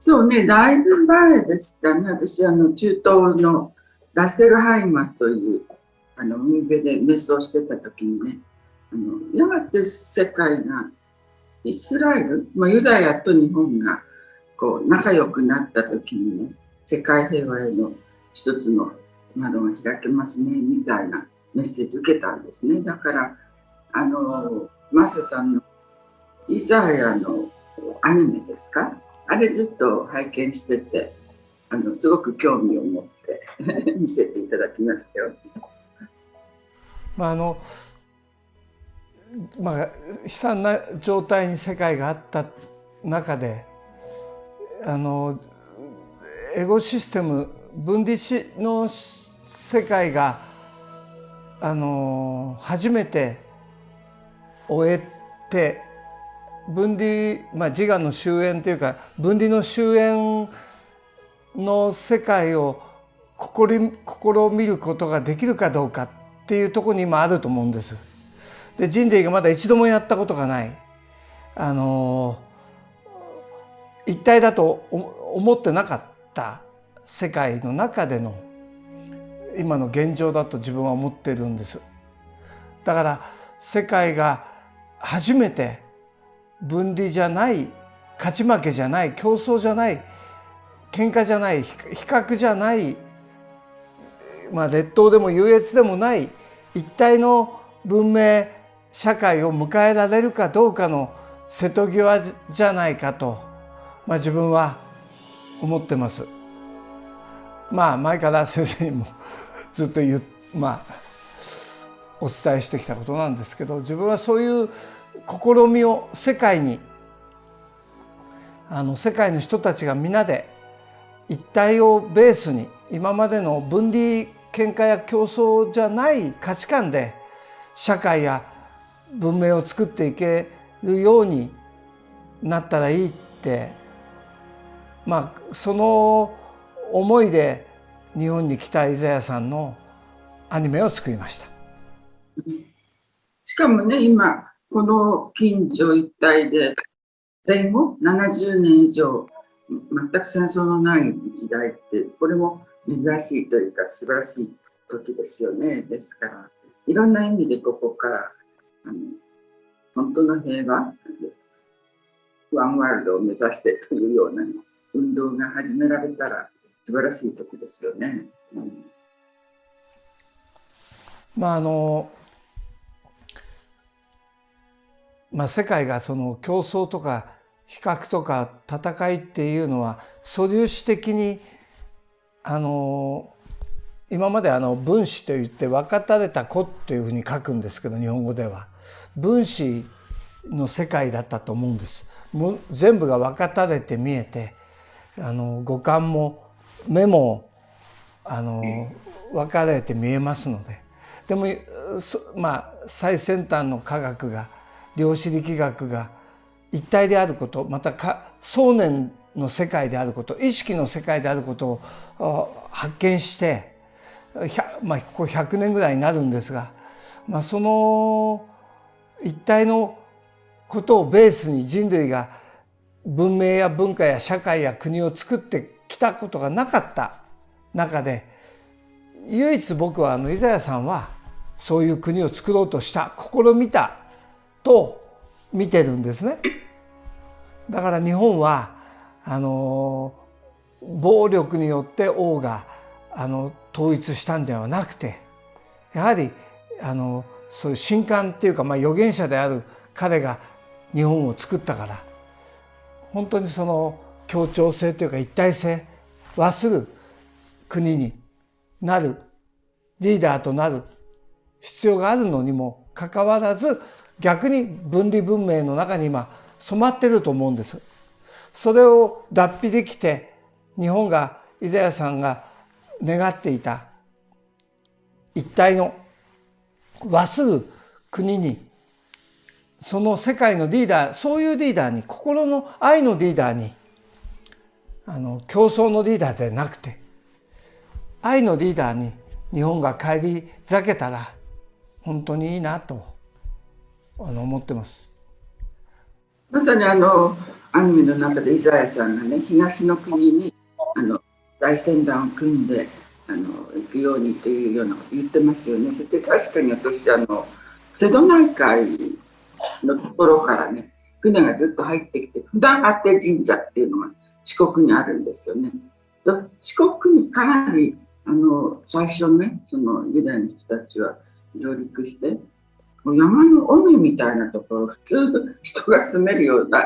そうね、だいぶ前でしたね。私、中東のラッセルハイマという、海辺で瞑想してた時にね、やがて世界が、イスラエル、まあ、ユダヤと日本が、こう、仲良くなった時にね、世界平和への一つの窓が開けますね、みたいなメッセージを受けたんですね。だから、マサさんのイザヤのアニメですか？あれずっと拝見してて、すごく興味を持って見せていただきましたよ。まあまあ、悲惨な状態に世界があった中でエゴシステム分離の世界が初めて終えて分離、自我の終焉というか分離の終焉の世界を試みることができるかどうかっていうところに今あると思うんです。で、人類がまだ一度もやったことがない一体だと思ってなかった世界の中での今の現状だと自分は思っているんです。だから世界が初めて分離じゃない、勝ち負けじゃない、競争じゃない、喧嘩じゃない、比較じゃない、劣倒でも優越でもない一体の文明社会を迎えられるかどうかの瀬戸際じゃないかと、自分は思ってます。前から先生にもずっとお伝えしてきたことなんですけど、自分はそういう試みを世界の人たちが皆で一体をベースに今までの分離喧嘩や競争じゃない価値観で社会や文明を作っていけるようになったらいいって、その思いで日本に来たイザヤさんのアニメを作りました。しかもね、今この近所一帯で戦後70年以上全く戦争のない時代って、これも珍しいというか素晴らしい時ですよね。ですからいろんな意味でここから本当の平和、ワンワールドを目指してというような運動が始められたら素晴らしい時ですよね。世界がその競争とか比較とか戦いっていうのは素粒子的に今まで分子といって分かたれた子というふうに書くんですけど、日本語では分子の世界だったと思うんです。もう全部が分かたれて見えて、五感も目も分かれて見えますので、でも最先端の科学が、量子力学が一体であること、また想念の世界であること、意識の世界であることを発見して、ここ100年ぐらいになるんですが、その一体のことをベースに人類が文明や文化や社会や国を作ってきたことがなかった中で、唯一僕はイザヤさんはそういう国を作ろうとした試みたと見てるんですね。だから日本は暴力によって王が統一したんではなくて、やはりそういう神官っていうか、預言者である彼が日本を作ったから、本当にその協調性というか一体性はする国になるリーダーとなる必要があるのにもかかわらず、逆に分離文明の中に今染まっていると思うんです。それを脱皮できて、日本がイザヤさんが願っていた一体の和する国に、その世界のリーダー、そういうリーダーに、心の愛のリーダーに、競争のリーダーでなくて愛のリーダーに日本が返り咲けたら本当にいいなと思ってます。まさにアニメの中でイザヤさんがね、東の国に大船団を組んで行くようにというようなこと言ってますよね。そして確かに私瀬戸内海のところからね、船がずっと入ってきて、札立神社っていうのが四国にあるんですよね。四国にかなり最初ね、そのユダヤの人たちは上陸して、山の尾根みたいなところ、普通人が住めるような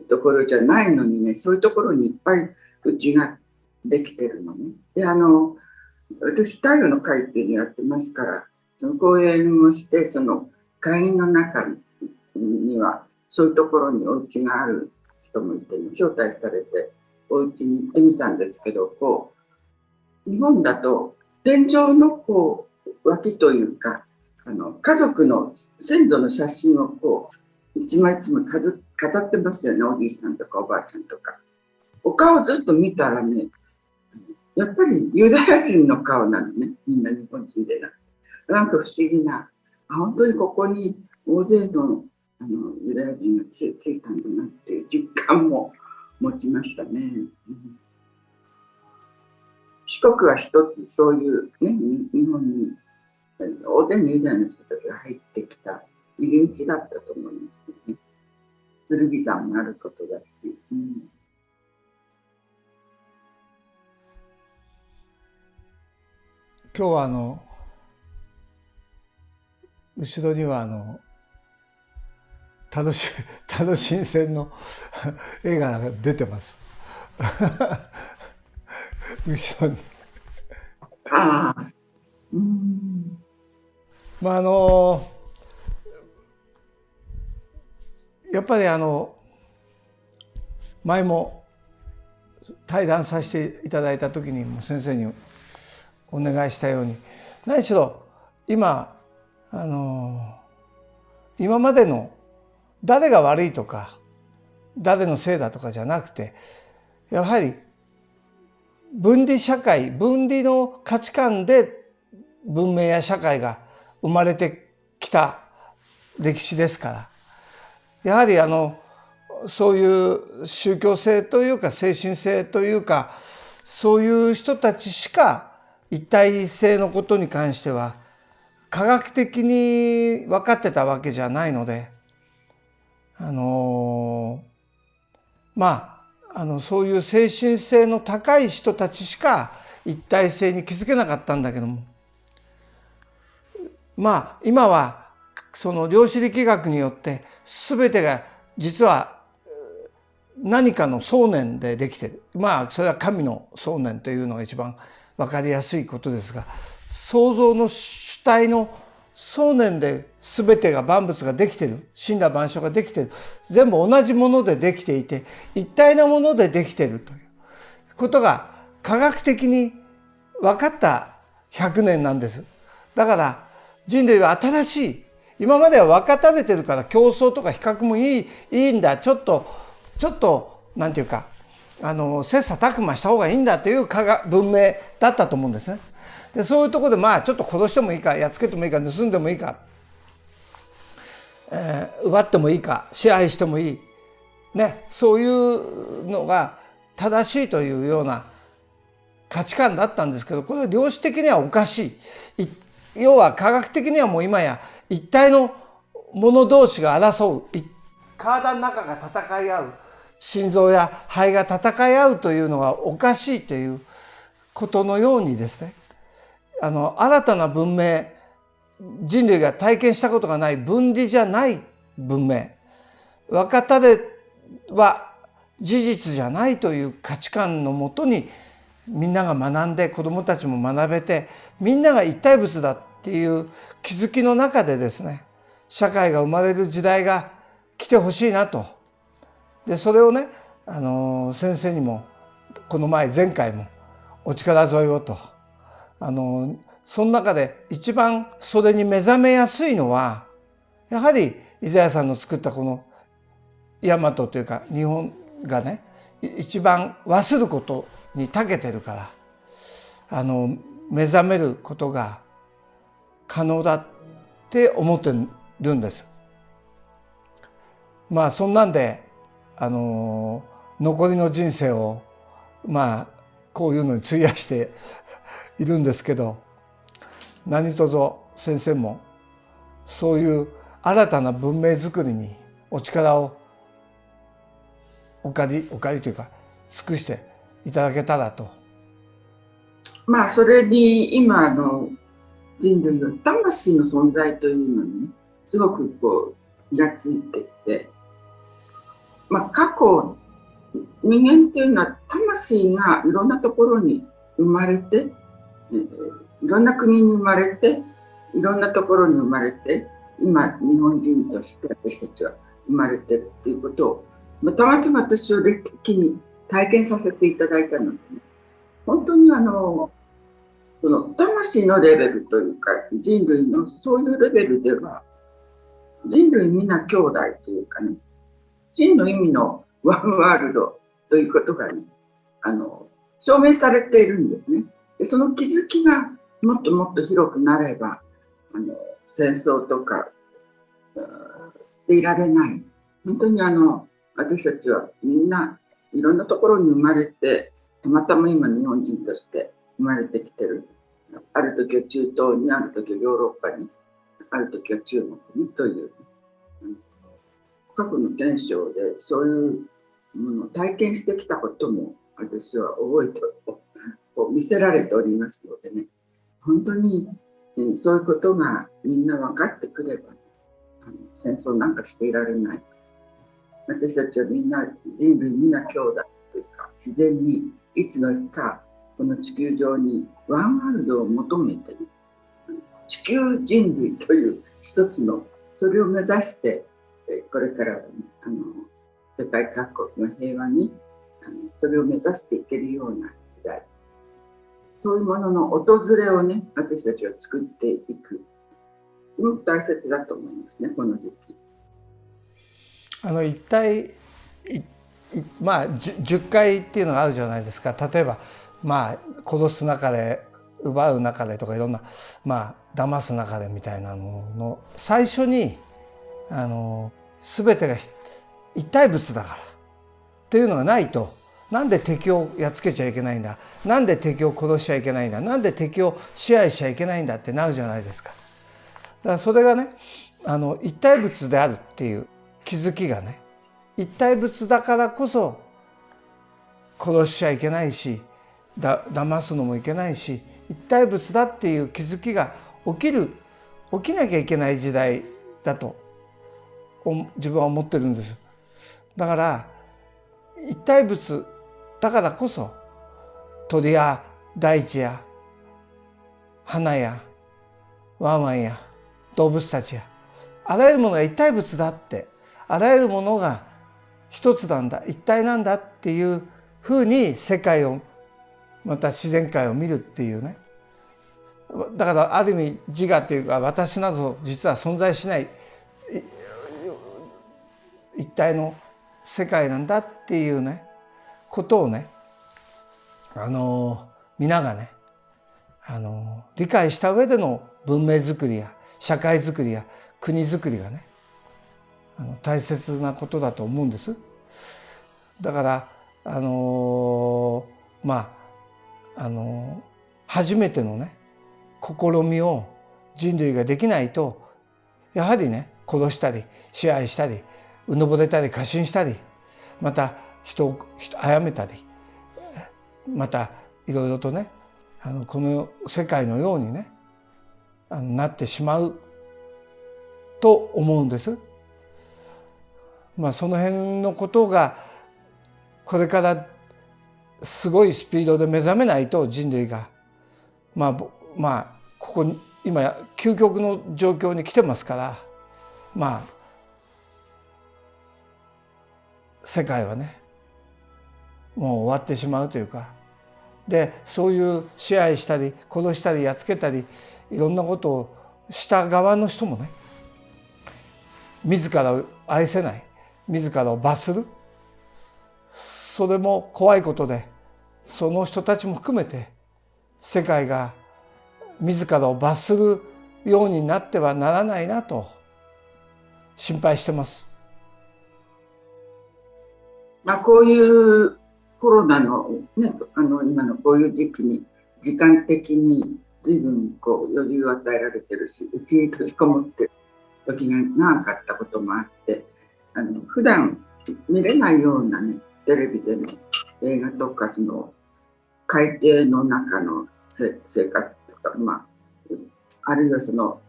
ところじゃないのにね、そういうところにいっぱいうちができてるのね。で、私、太陽の会っていうのやってますから、その講演をして、その会員の中には、そういうところにお家がある人もいて、ね、招待されて、お家に行ってみたんですけど、日本だと、天井の脇というか、家族の先祖の写真を一枚一枚飾ってますよね、おじいさんとかおばあちゃんとか。お顔ずっと見たらね、やっぱりユダヤ人の顔なのね、みんな日本人でなんか不思議な、本当にここに大勢のユダヤ人がついたんだなっていう実感も持ちましたね。四国は一つそういうね、日本に大勢のユダヤの人たちが入ってきた入り口だったと思いますね。剣山もあることだし。今日は後ろには楽しん線の映画が出てます後ろに。まあやっぱり前も対談させていただいた時にも先生にお願いしたように、何しろ今までの誰が悪いとか誰のせいだとかじゃなくて、やはり分離社会、分離の価値観で文明や社会が生まれてきた歴史ですから、やはりそういう宗教性というか精神性というか、そういう人たちしか一体性のことに関しては科学的に分かってたわけじゃないので、そういう精神性の高い人たちしか一体性に気づけなかったんだけども、今はその量子力学によって全てが実は何かの想念でできている。それは神の想念というのが一番分かりやすいことですが、創造の主体の想念で全てが万物ができている、森羅万象ができている、全部同じものでできていて一体なものでできているということが科学的に分かった100年なんです。だから人類は新しい、今までは分かたれてるから競争とか比較もいいんだ、ちょっとなんていうか切磋琢磨した方がいいんだという文明だったと思うんですね。でそういうところでちょっと殺してもいいか、やっつけてもいいか、盗んでもいいか、奪ってもいいか、支配してもいい、そういうのが正しいというような価値観だったんですけど、これ量子的にはおかしい。要は科学的にはもう今や一体の者同士が争う、体の中が戦い合う、心臓や肺が戦い合うというのがおかしいということのようにですね、新たな文明、人類が体験したことがない分離じゃない文明、分かたれは事実じゃないという価値観のもとにみんなが学んで、子どもたちも学べて、みんなが一体物だっていう気づきの中でですね、社会が生まれる時代が来てほしいなと。でそれをね、先生にもこの前回もお力添えをと、その中で一番それに目覚めやすいのはやはりイザヤさんの作ったこの大和というか日本がね、一番忘れることに長けてるから、目覚めることが可能だって思ってるんです。まあそんなんで残りの人生をまあこういうのに費やしているんですけど、何卒先生もそういう新たな文明づくりにお力をお借りというか尽くしていただけたらと。まあそれに今の人類の魂の存在というのにね、すごくこう気がついてきて、まあ過去人間っていうのは魂がいろんなところに生まれて、いろんな国に生まれて、いろんなところに生まれて、今日本人として私たちは生まれてるっていうことを、たまたま私を歴史に体験させていただいたのでね、本当にその魂のレベルというか、人類のそういうレベルでは、人類皆兄弟というかね、真の意味のワンワールドということがね、証明されているんですね。でその気づきがもっともっと広くなれば、戦争とかしていられない。本当に私たちはみんないろんなところに生まれて、たまたま今日本人として生まれてきてる。ある時は中東に、ある時はヨーロッパに、ある時は中国にという、過去の現象でそういうものを体験してきたことも私は覚えて見せられておりますのでね、本当にそういうことがみんな分かってくれば、戦争なんかしていられない。私たちはみんな人類みんな兄弟というか、自然にいつの日かこの地球上にワンワールドを求めて、ね、地球人類という一つのそれを目指してこれからは、ね、世界各国の平和にそれを目指していけるような時代、そういうものの訪れをね、私たちは作っていく、すごく大切だと思いますね、この時期。一体まあ10回っていうのがあるじゃないですか。例えばまあ殺す中で奪う中でとかいろんなまあ騙す中でみたいなのの最初に全てが一体物だからっていうのがないと、なんで敵をやっつけちゃいけないんだ、なんで敵を殺しちゃいけないんだ、なんで敵を支配しちゃいけないんだってなるじゃないですか。だからそれがね一体物であるっていう気づきがね、一体物だからこそ殺しちゃいけないし騙すのもいけないし、一体物だっていう気づきが起きなきゃいけない時代だと自分は思ってるんです。だから一体物だからこそ鳥や大地や花やワンワンや動物たちやあらゆるものが一体物だって、あらゆるものが一つなんだ、一体なんだっていうふうに世界をまた自然界を見るっていうね。だからある意味自我というか私など実は存在しない一体の世界なんだっていうねことをね皆がね理解した上での文明づくりや社会づくりや国づくりがね大切なことだと思うんです。だから初めてのね試みを人類ができないと、やはりね殺したり支配したりうぬぼれたり過信したり、また人を殺めたり、またいろいろとねこの世界のようにねなってしまうと思うんです。その辺のことがこれからすごいスピードで目覚めないと人類がここに今究極の状況に来てますから、世界はねもう終わってしまうというか、でそういう支配したり殺したりやっつけたりいろんなことをした側の人もね、自らを愛せない、自らを罰する、それも怖いことで、その人たちも含めて世界が自らを罰するようになってはならないなと心配してます。こういうコロナのね、今のこういう時期に時間的に随分こう余裕を与えられてるし、うちに閉じこもってる時が長かったこともあって、普段見れないようなね、テレビでの映画とか、その海底の中の生活とか、あるいはその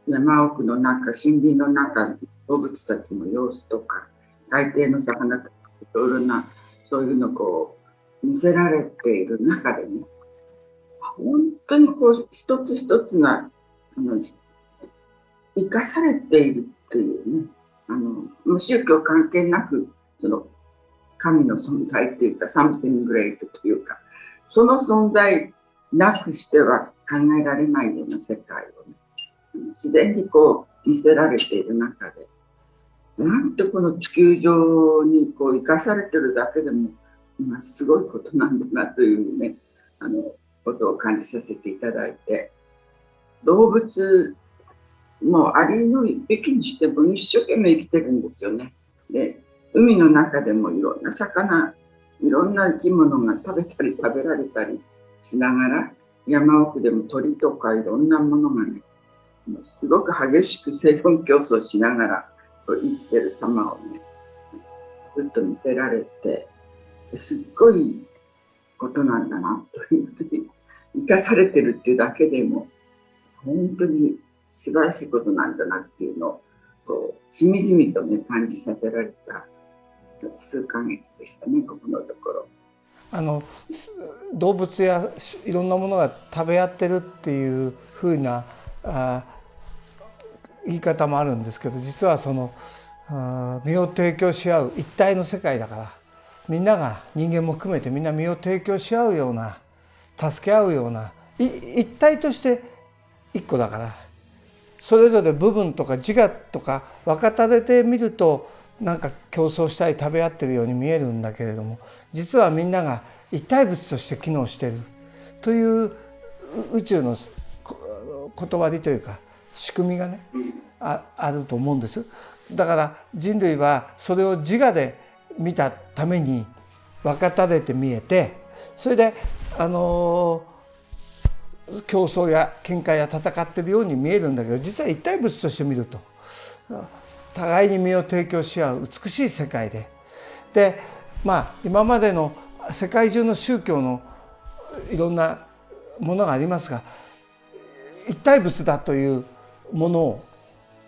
山奥の中、森林の中の動物たちの様子とか、海底の魚とか、いろいろなそういうのをこう見せられている中でね、本当にこう一つ一つが生かされているっていうね、宗教関係なく、その神の存在っていうか、something great というか、その存在なくしては考えられないような世界をね、自然にこう見せられている中で、なんてこの地球上にこう生かされてるだけでも今すごいことなんだなというね、ことを感じさせていただいて、動物もアリの一匹にしても一生懸命生きてるんですよね。で、海の中でもいろんな魚、いろんな生き物が食べたり食べられたりしながら、山奥でも鳥とかいろんなものがね、すごく激しく生存競争しながら生きてる様をね、ずっと見せられて、すっごいことなんだなというふうに生かされてるっていうだけでも本当に素晴らしいことなんだなっていうのをこうしみじみとね感じさせられた数ヶ月でしたね、ここのところ。動物やいろんなものが食べ合ってるっていうふうな言い方もあるんですけど、実はその身を提供し合う一体の世界だから、みんなが人間も含めてみんな身を提供し合うような、助け合うような一体として一個だから、それぞれ部分とか自我とか分かたれてみるとなんか競争したり食べ合ってるように見えるんだけれども、実はみんなが一体物として機能しているという宇宙の断りというか仕組みがね、あると思うんです。だから人類はそれを自我で見たために分かたれて見えて、それで競争や喧嘩や戦っているように見えるんだけど、実は一体物として見ると互いに身を提供し合う美しい世界で、今までの世界中の宗教のいろんなものがありますが、一体物だというものを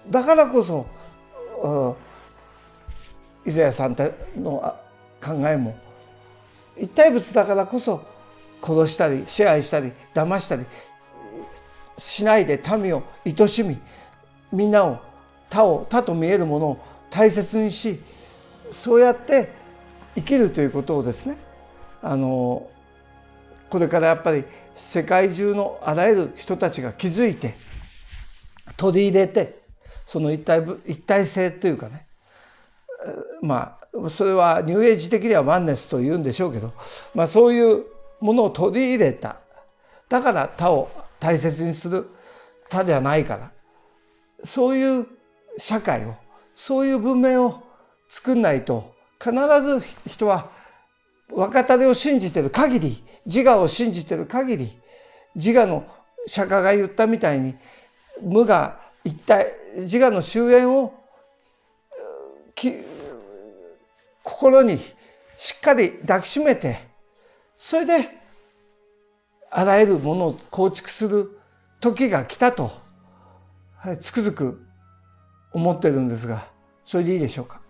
だからこそイザヤさんの考えも一体物だからこそ殺したり支配したり騙したりしないで民を愛しみ、みんなを他と見えるものを大切にし、そうやって生きるということをですね、これからやっぱり世界中のあらゆる人たちが気づいて取り入れて、その一体性というかね、それはニューエイジ的にはワンネスというんでしょうけど、そういうものを取り入れた。だから他を大切にする、他ではないから、そういう社会を、そういう文明を作んないと、必ず人は分かたれを信じている限り、自我を信じている限り、自我の釈迦が言ったみたいに無我一体、自我の終焉を心にしっかり抱きしめて、それであらゆるものを構築する時が来たと、つくづく思ってるんですが、それでいいでしょうか。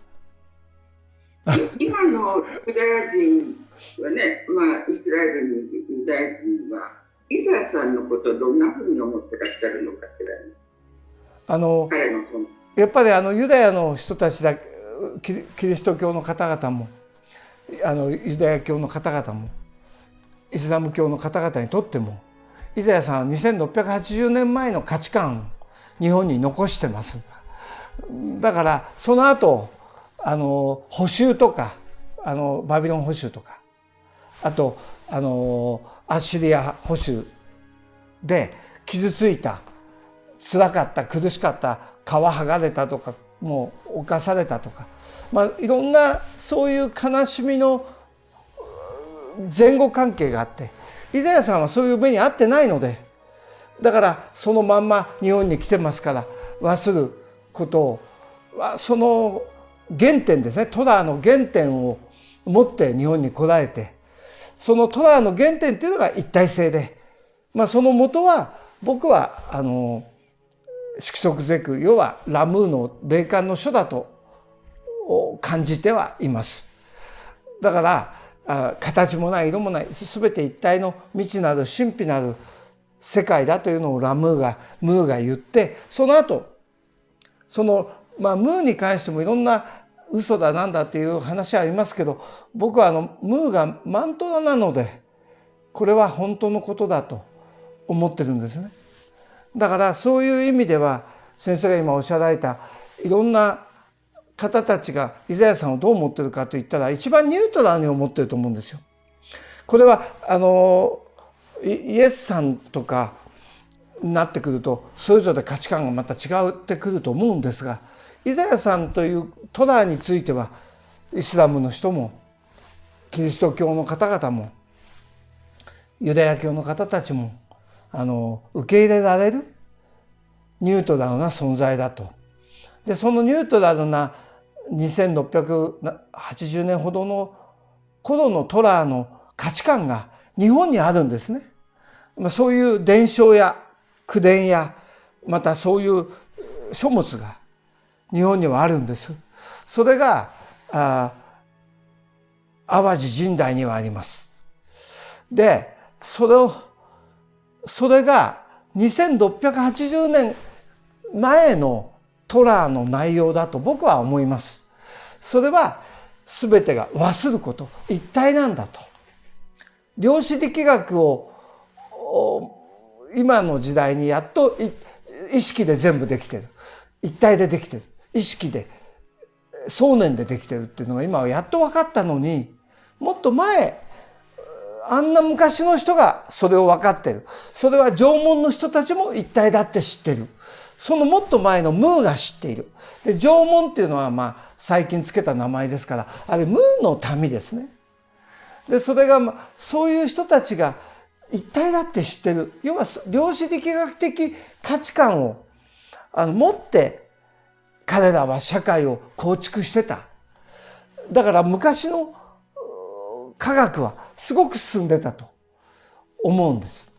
今のユダヤ人はね、イスラエルにいるユダヤ人はイザヤさんのことをどんなふうに思ってらっしゃるのかしらね。やっぱりユダヤの人たちだ、キリスト教の方々もユダヤ教の方々もイスラム教の方々にとっても、イザヤさんは2680年前の価値観を日本に残してます。だからその後捕囚とかバビロン捕囚とか、あとアッシリア捕囚で傷ついた、辛かった、苦しかった、皮剥がれたとかもう侵されたとか、いろんなそういう悲しみの前後関係があって、イザヤさんはそういう目に遭ってないので、だからそのまんま日本に来てますから、忘ることを、その原点ですね、トラの原点を持って日本に来られて、そのトラの原点っていうのが一体性で、その元は僕は色即是空、要はラムーの霊感の書だと感じてはいます。だから形もない色もない全て一体の未知なる神秘なる世界だというのをムーが言って、その後ムーに関してもいろんな嘘だなんだっていう話はありますけど、僕はムーがマントラなのでこれは本当のことだと思ってるんですね。だからそういう意味では先生が今おっしゃられたいろんな方たちがイザヤさんをどう思ってるかといったら、一番ニュートラルに思ってると思うんですよ。これはイエスさんとかになってくるとそれぞれ価値観がまた違ってくると思うんですが、イザヤさんというトラについてはイスラムの人もキリスト教の方々もユダヤ教の方たちも受け入れられるニュートラルな存在だと。でそのニュートラルな2680年ほどの頃のトラの価値観が日本にあるんですね。そういう伝承や口伝やまたそういう書物が日本にはあるんです。それが淡路神代にはあります。でそれが2680年前のトラの内容だと僕は思います。それは全てが忘ること一体なんだと。量子力学を今の時代にやっと意識で全部できてる、一体でできてる、意識で想念でできてるっていうのが今はやっと分かったのに、もっと前あんな昔の人がそれを分かってる。それは縄文の人たちも一体だって知ってる。そのもっと前のムーが知っている。で縄文っていうのは最近つけた名前ですから、あれムーの民ですね。でそれがそういう人たちが一体だって知ってる。要は量子力学的価値観を持って彼らは社会を構築してた。だから昔の科学はすごく進んでたと思うんです。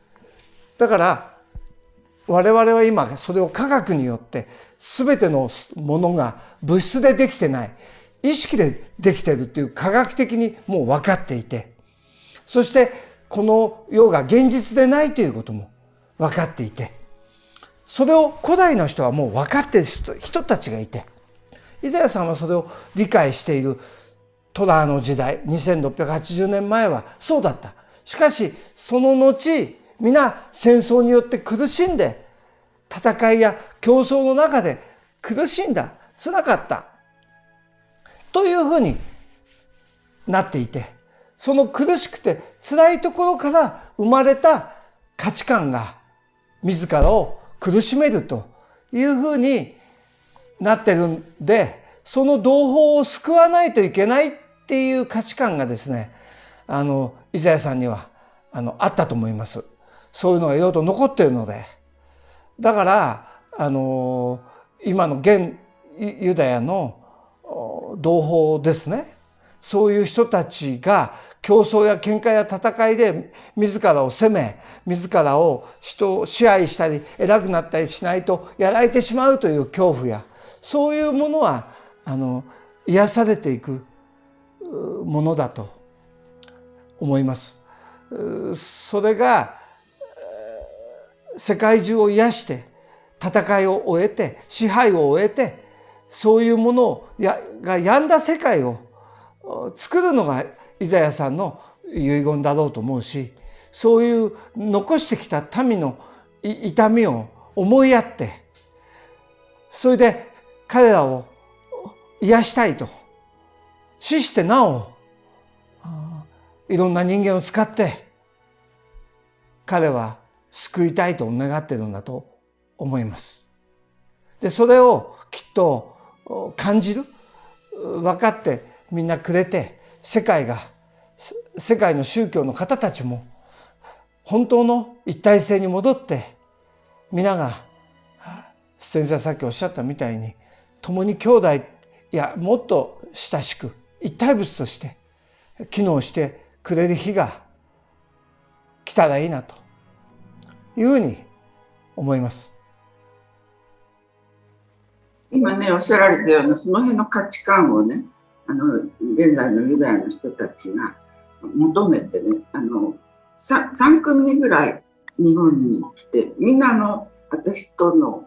だから我々は今それを科学によって全てのものが物質でできてない、意識でできているっていう科学的にもう分かっていて、そしてこの世が現実でないということも分かっていて、それを古代の人はもう分かっている人たちがいて、イザヤさんはそれを理解している。トラの時代2680年前はそうだった。しかしその後皆戦争によって苦しんで、戦いや競争の中で苦しんだ、辛かったというふうになっていて、その苦しくて辛いところから生まれた価値観が自らを苦しめるというふうになってるんで、その同胞を救わないといけないっていう価値観がですね、イザヤさんにはあったと思います。そういうのがいろいろと残っているので、だから今の現ユダヤの同胞ですね、そういう人たちが競争や喧嘩や戦いで自らを責め、自らを人を支配したり偉くなったりしないとやられてしまうという恐怖や、そういうものは癒されていくものだと思います。それが世界中を癒して、戦いを終えて、支配を終えて、そういうものが病んだ世界を作るのがイザヤさんの遺言だろうと思うし、そういう残してきた民の痛みを思いやって、それで彼らを癒したいと、死してなおいろんな人間を使って彼は救いたいと願っているんだと思います。でそれをきっと感じる、分かってみんなくれて、世界の宗教の方たちも本当の一体性に戻って、皆が先生さっきおっしゃったみたいに共に兄弟、いやもっと親しく一体物として機能してくれる日が来たらいいなというふうに思います。今ねおっしゃられたようなその辺の価値観をね、現在のユダヤの人たちが求めてね、3組ぐらい日本に来て、みんな私との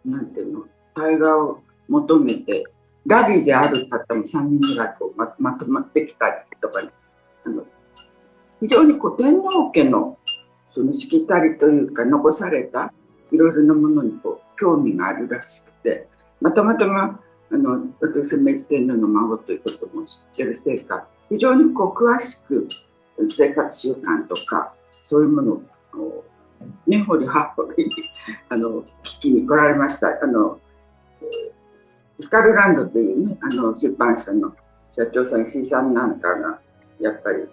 なんていうの対話を求めて、ラビーである方も3人ぐらいまとまってきたりとかね、非常に天皇家のそのしきたりというか残されたいろいろなものに興味があるらしくて、たまたま私明治天皇の孫ということも知ってるせいか、非常に詳しく生活習慣とかそういうものを根掘り葉掘り聞きに来られました。ヒカルランドというね出版社の社長さん、石井さんなんかがやっぱり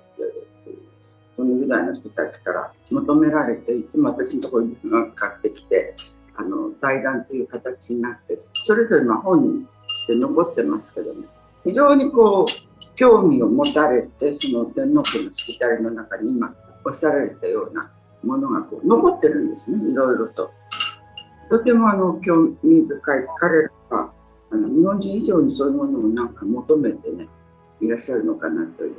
そのユダヤの人たちから求められて、いつも私のところにかかってきて対談という形になって、それぞれの本にして残ってますけどね、非常に興味を持たれて、その天皇家のしきたりの中に今おっしゃられたようなものが残ってるんですね、いろいろと。とても興味深い。彼らは日本人以上にそういうものをなんか求めてねいらっしゃるのかなという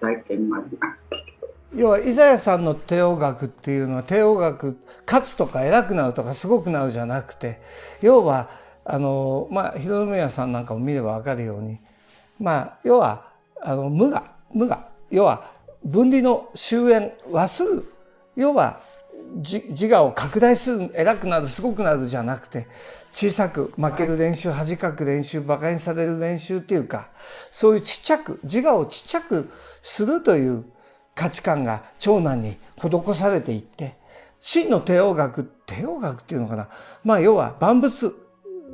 体験もありましたけど。要はイザヤさんの帝王学っていうのは、帝王学勝つとか偉くなるとかすごくなるじゃなくて、要は浩宮さんなんかも見れば分かるように、要は無我、要は分離の終焉、和数、要は自我を拡大する、偉くなる、すごくなるじゃなくて、小さく負ける練習、恥かく練習、馬鹿にされる練習っていうか、そういうちっちゃく、自我をちっちゃくするという価値観が長男に施されていって、真の帝王学っていうのかな、要は万物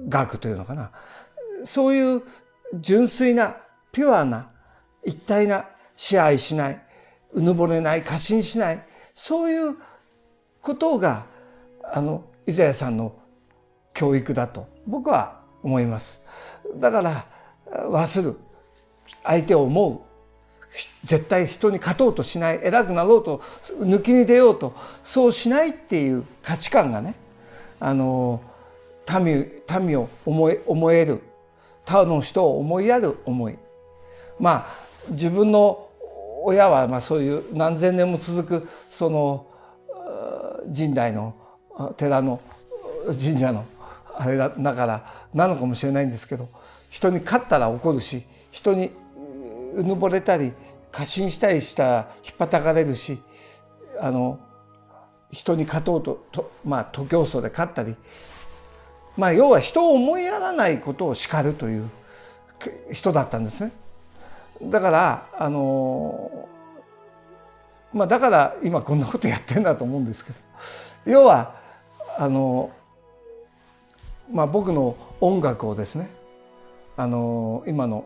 学というのかな、そういう純粋なピュアな一体な、支配しない、うぬぼれない、過信しない、そういうことがイザヤさんの教育だと僕は思います。だから忘る、相手を思う、絶対人に勝とうとしない、偉くなろうと抜きに出ようとそうしないっていう価値観がね、民を思える、他の人を思いやる思い、自分の親はそういう何千年も続くその神代の寺の神社のあれだからなのかもしれないんですけど、人に勝ったら怒るし、人にうぬぼれたり過信したりしたらひっぱたかれるし、人に勝とうと徒競走で勝ったり、要は人を思いやらないことを叱るという人だったんですね。だからだから今こんなことやってんだと思うんですけど、要は僕の音楽をですね、今の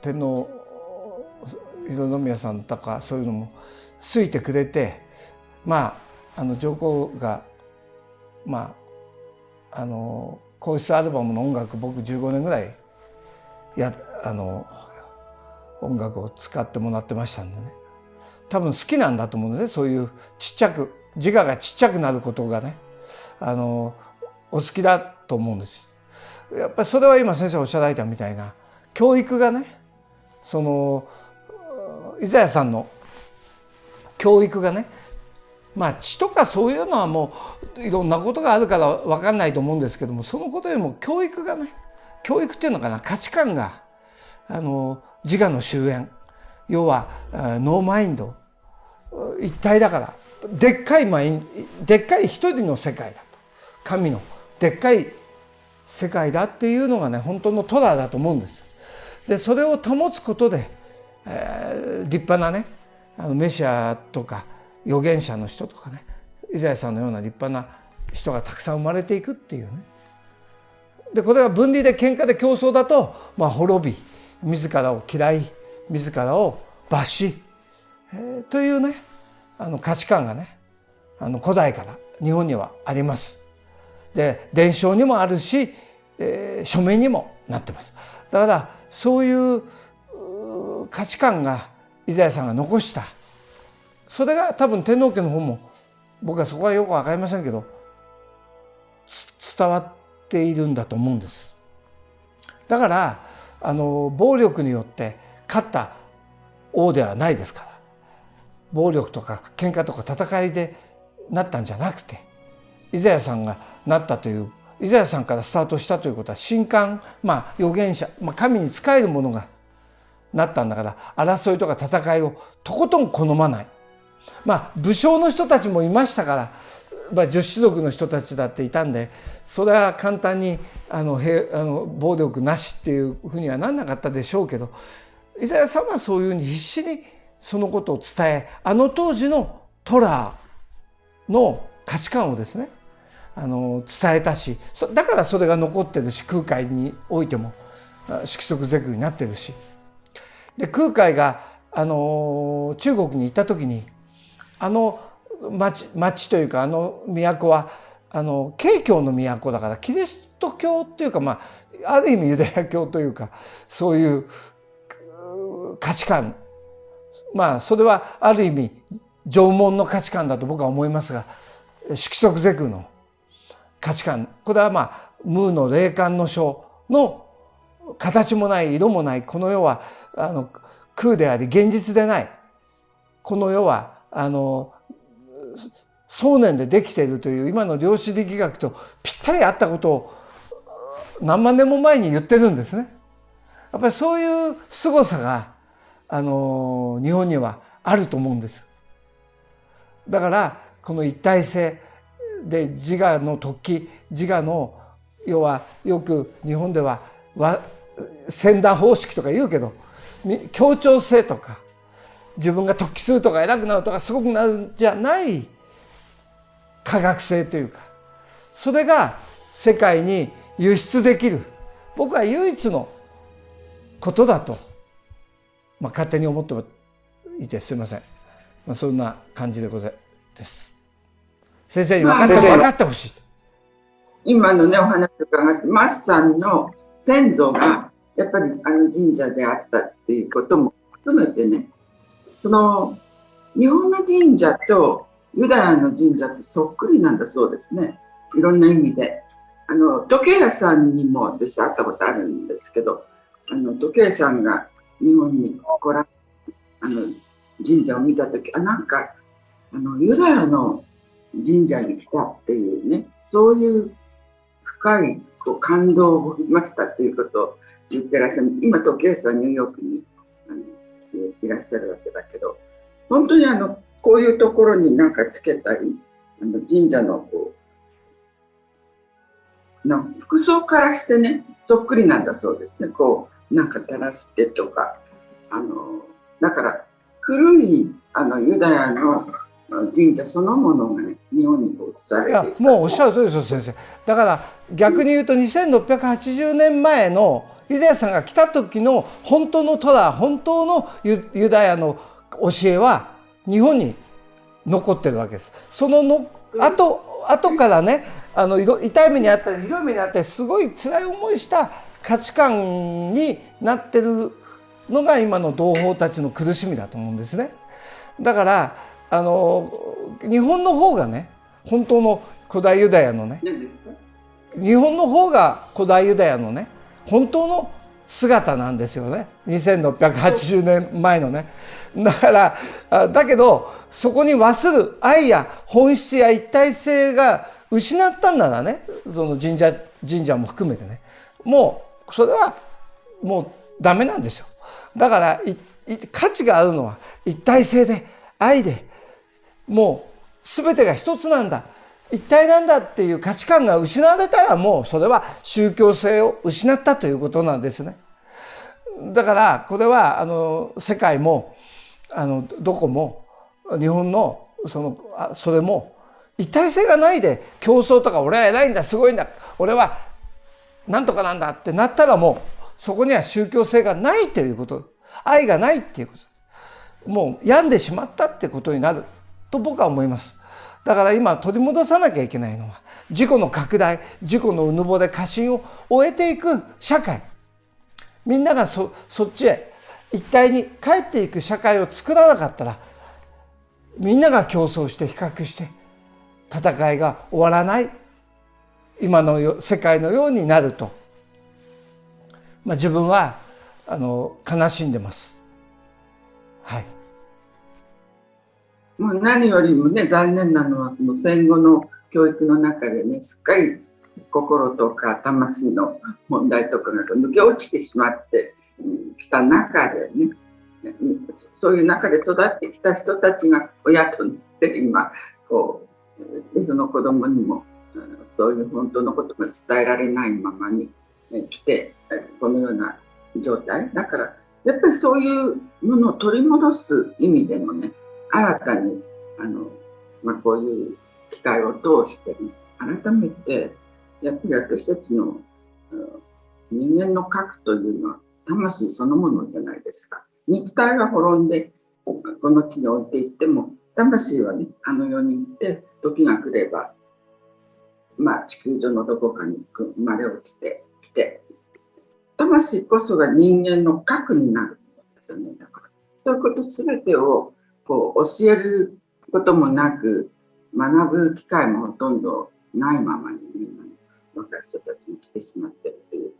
天皇浩宮さんとかそういうのも好いてくれて、上皇が皇室アルバムの音楽、僕15年ぐらい音楽を使ってもらってましたんでね、多分好きなんだと思うんですね。そういうちっちゃく、自我がちっちゃくなることがね、お好きだと思うんです。やっぱりそれは今先生おっしゃられたみたいな教育がね、そのイザヤさんの教育がね、血とかそういうのはもういろんなことがあるから分かんないと思うんですけども、そのことよりも教育がね、教育っていうのかな、価値観が自我の終焉、要はノーマインド一体だから、でっかい一人の世界だと、神のでっかい世界だっていうのがね、本当のトラだと思うんです。でそれを保つことで、立派なねメシアとか預言者の人とかね、イザヤさんのような立派な人がたくさん生まれていくっていうね、でこれが分離で喧嘩で競争だと、滅び、自らを嫌い、自らを罰し、というね価値観がね古代から日本にはあります。で伝承にもあるし、書面にもなってます。だからそういう価値観がイザヤさんが残した、それが多分天皇家の方も僕はそこはよく分かりませんけど伝わっているんだと思うんです。だから暴力によって勝った王ではないですから、暴力とか喧嘩とか戦いでなったんじゃなくて、イザヤさんがなったという、イザヤさんからスタートしたということは神官、預言者、神に仕える者がなったんだから、争いとか戦いをとことん好まない。武将の人たちもいましたから、女子族の人たちだっていたんで、それは簡単に暴力なしっていうふうにはなんなかったでしょうけど、イザヤさんはそういうふうに必死にそのことを伝え、当時のトラの価値観をですね伝えたし、だからそれが残ってるし、空海においても色即是空になってるし、で空海が中国に行った時に町というか都は景教の都だから、キリスト教っていうか、ある意味ユダヤ教というか、そういう価値観、それはある意味縄文の価値観だと僕は思いますが、色即是空の価値観、これは無の霊感の書の形もない色もない、この世は空であり現実でない、この世は想念でできているという今の量子力学とぴったり合ったことを何万年も前に言ってるんですね。やっぱりそういう凄さが日本にはあると思うんです。だからこの一体性で自我の突起、自我の要はよく日本では先端方式とか言うけど、協調性とか自分が突起するとか偉くなるとかすごくなるんじゃない科学性というか、それが世界に輸出できる、僕は唯一のことだと、勝手に思っていてすみません。そんな感じでございます。先生に分かってほしい。今のねお話を伺って、マスさんの先祖がやっぱり神社であったっていうことも含めてね、その日本の神社とユダヤの神社ってそっくりなんだそうですね。いろんな意味で。時計屋さんにも私会ったことあるんですけど、時計屋さんが日本に来ら神社を見たとき、なんかユダヤの神社に来たっていうね、そういう深い感動を覚えましたっていうことを言ってらっしゃる。今時計屋さんニューヨークにいらっしゃるわけだけど、本当にこういうところになんかつけたり、神社の服装からしてね、そっくりなんだそうですね。なんか垂らしてとか、だから古いユダヤの神社そのものがね、日本に移されている。もうおっしゃる通りですよ先生。だから逆に言うと2680年前のイザヤさんが来た時の本当のトラ、本当のユダヤの教えは日本に残ってるわけです。その後からね、痛い目にあったりひどい目にあったりすごい辛い思いした価値観になってるのが今の同胞たちの苦しみだと思うんですね。だから日本の方がね、本当の古代ユダヤのね、日本の方が古代ユダヤのね本当の姿なんですよね。2680年前のね。だからだけどそこに和する愛や本質や一体性が失ったんならね、その神社も含めてね、もうそれはもうダメなんですよ。だから価値があるのは一体性で愛で、もう全てが一つなんだ、一体なんだっていう価値観が失われたら、もうそれは宗教性を失ったということなんですね。だからこれは世界もどこも日本のそれも一体性がないで競争とか、俺は偉いんだすごいんだ、俺はなんとかなんだってなったら、もうそこには宗教性がないということ、愛がないっていうこと、もう病んでしまったってことになると僕は思います。だから今取り戻さなきゃいけないのは、自己の拡大、自己のうぬぼれ過信を終えていく社会、みんながそっちへ一体に帰っていく社会を作らなかったら、みんなが競争して比較して戦いが終わらない今の世界のようになると、自分は悲しんでます。はい。もう何よりもね、残念なのはその戦後の教育の中でね、すっかり心とか魂の問題とかが抜け落ちてしまってきた中でね、そういう中で育ってきた人たちが親となって今こうその子供にもそういう本当のことが伝えられないままに来て、このような状態だから、やっぱりそういうものを取り戻す意味でもね、新たにこういう機会を通して、ね、改めてやっぱり私たちの人間の核というのは魂そのものじゃないですか。肉体は滅んでこの地に置いていっても、魂はね、あの世に行って時が来れば、地球上のどこかに生まれ落ちてきて、魂こそが人間の核になるんですよね。だからそういうこと全てをこう教えることもなく、学ぶ機会もほとんどないままに、ね、若い人たちに来てしまっているという、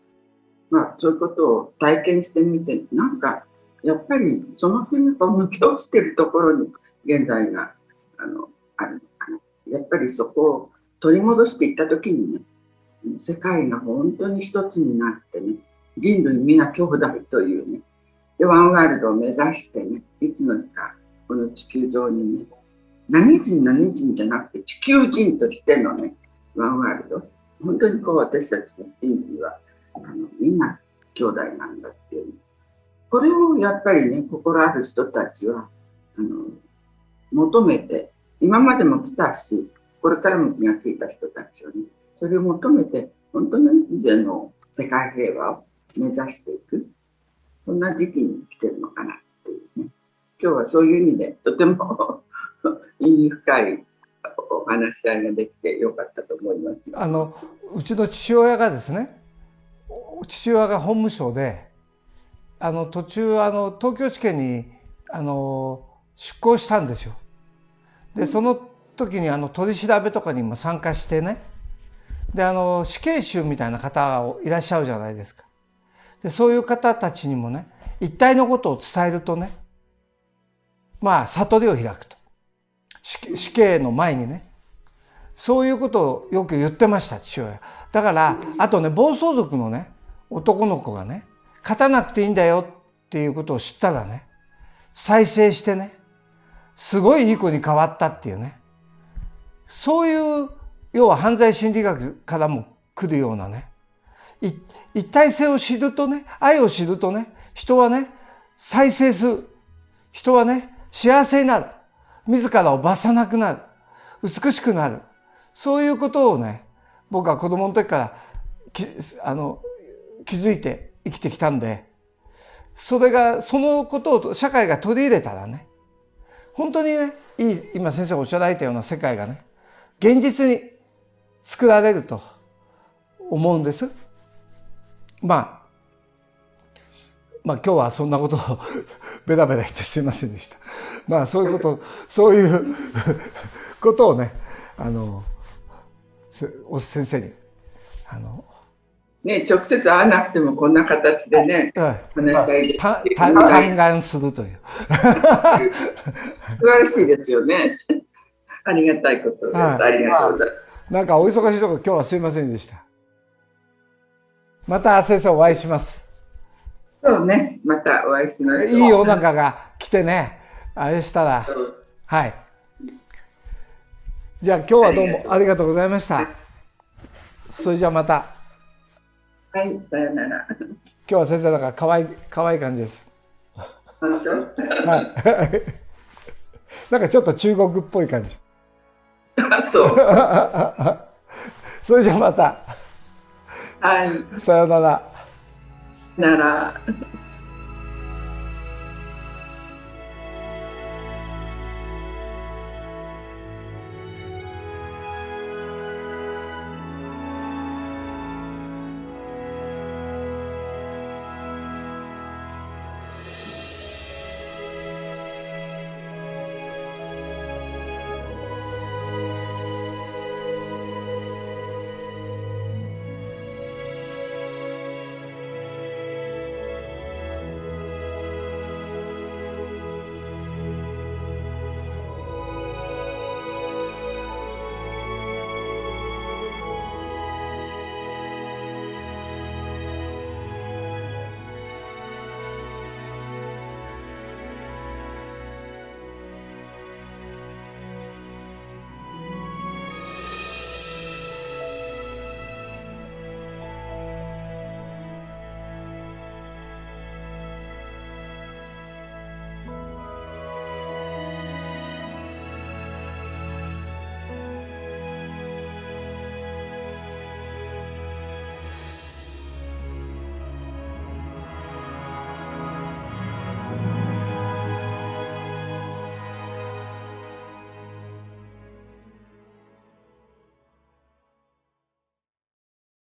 そういうことを体験してみて、なんかやっぱりその辺が抜け落ちているところに現在があるのかな。やっぱりそこを取り戻していったときにね、世界が本当に一つになってね、人類皆兄弟というね、でワンワールドを目指してね、いつの日かこの地球上にね、何人じゃなくて地球人としてのね、ワンワールド、本当にこう私たちの人類はみんな兄弟なんだっていう、これをやっぱりね、心ある人たちは求めて、今までも来たし、これからも気がついた人たちはね、それを求めて本当の意味での世界平和を目指していく、そんな時期に来てるのかなっていうね。今日はそういう意味でとても意味深いお話し合いができてよかったと思います。うちの父親がですね、父親が法務省で途中東京地検に出向したんですよ。でその時に取り調べとかにも参加してね、で死刑囚みたいな方いらっしゃるじゃないですか。でそういう方たちにもね、一体のことを伝えるとね、悟りを開くと、死刑の前にね、そういうことをよく言ってました、父親。だからあとね、暴走族のね男の子がね、勝たなくていいんだよっていうことを知ったらね、再生してね、すごいいい子に変わったっていうね、そういう要は犯罪心理学からも来るようなね、一体性を知るとね、愛を知るとね、人はね再生する、人はね幸せになる、自らを罰さなくなる、美しくなる、そういうことをね、僕は子供の時から気づいて生きてきたんで、そのことを社会が取り入れたらね、本当にね、今先生がおっしゃられたような世界がね、現実に作られると思うんです。今日はそんなことをベラベラ言ってすいませんでした。そういうことをね、先生にね、直接会わなくてもこんな形でね、話し合いで嘆願するという素晴らしいですよね。ありがたいことです。ありがとうございます。なんかお忙しいところ今日はすいませんでした。また先生お会いします。そうね、またお会いします。いいお腹が来てね、あれしたら、はい。じゃあ今日はどうもありがとうございました。それじゃあまた。はい、さよなら。今日は先生だから可愛い感じです。本当？はい。なんかちょっと中国っぽい感じ。そう。それじゃあまた。はい。さよなら。なら。